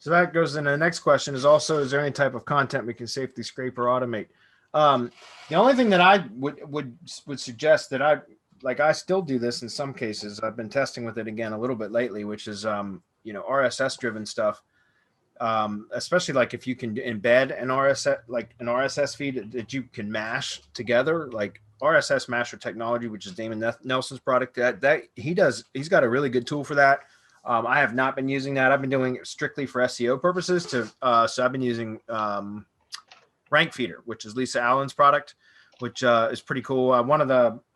So that goes into the next question is also, is there any type of content we can safely scrape or automate? The only thing that I would suggest that I still do this in some cases. I've been testing with it again a little bit lately, which is, RSS driven stuff. Especially like if you can embed an RSS feed that you can mash together, like RSS Masher technology, which is Damon Nelson's product. He's got a really good tool for that. I have not been using that. I've been doing it strictly for SEO purposes. So I've been using Rank Feeder, which is Lisa Allen's product, which is pretty cool. I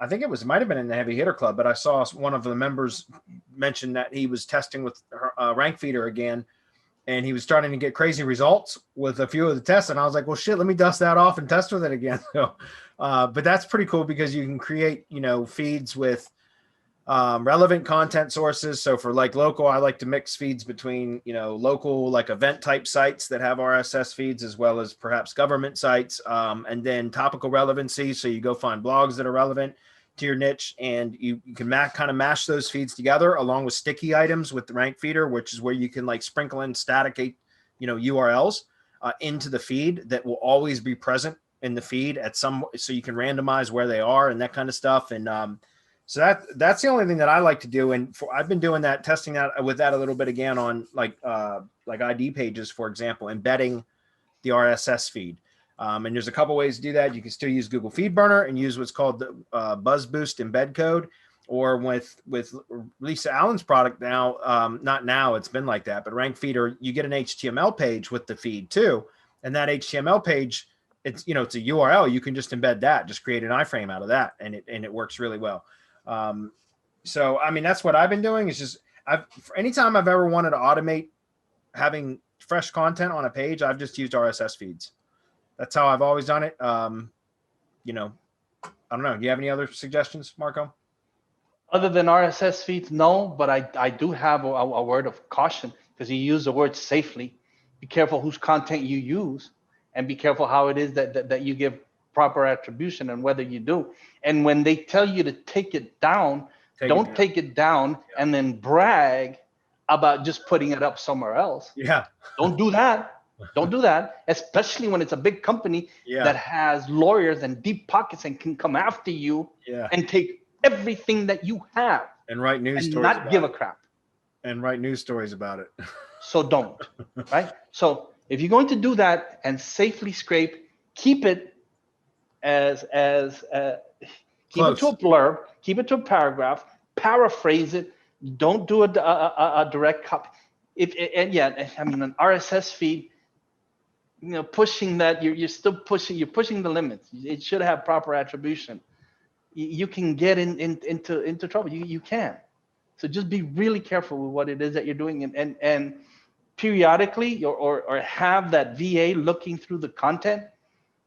think it might have been in the Heavy Hitter Club, but I saw one of the members mention that he was testing with Rank Feeder again, and he was starting to get crazy results with a few of the tests. And I was like, well, shit, let me dust that off and test with it again. So, but that's pretty cool because you can create, feeds with relevant content sources. So for like local, I like to mix feeds between, local, like event type sites that have RSS feeds, as well as perhaps government sites, and then topical relevancy. So you go find blogs that are relevant to your niche, and you can kind of mash those feeds together along with sticky items with the Rank Feeder, which is where you can like sprinkle in static, URLs into the feed that will always be present in the feed so you can randomize where they are and that kind of stuff. And so that's the only thing that I like to do. And I've been doing that, testing that with that a little bit again on like ID pages, for example, embedding the RSS feed. And there's a couple ways to do that. You can still use Google FeedBurner and use what's called the Buzz Boost embed code, or with Lisa Allen's product now, not now, it's been like that, but Rank Feeder, you get an HTML page with the feed too. And that HTML page, it's a URL. You can just embed that, just create an iframe out of that. And it works really well. So, I mean, that's what I've been doing. It's just, anytime I've ever wanted to automate having fresh content on a page, I've just used RSS feeds. That's how I've always done it. I don't know. Do you have any other suggestions, Marco? Other than RSS feeds, no, but I do have a word of caution, because you use the word safely. Be careful whose content you use, and be careful how it is that you give proper attribution and whether you do. And when they tell you to take it down, don't take it down and then brag about just putting it up somewhere else. Yeah. Don't do that. Don't do that, especially when it's a big company that has lawyers and deep pockets and can come after you and take everything that you have and write news and stories not give a crap. And write news stories about it. So don't, right? So if you're going to do that and safely scrape, keep it keep it to a blurb, keep it to a paragraph, paraphrase it. Don't do a direct copy. An RSS feed, pushing that, you're pushing the limits. It should have proper attribution. You can get into trouble. You can. So just be really careful with what it is that you're doing, and periodically or have that VA looking through the content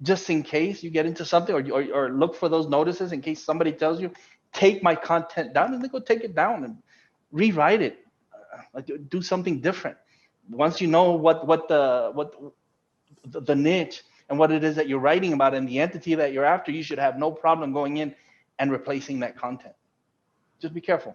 just in case you get into something, or look for those notices in case somebody tells you, take my content down, and then go take it down and rewrite it, do something different. Once you know what the niche and what it is that you're writing about and the entity that you're after, you should have no problem going in and replacing that content. Just be careful.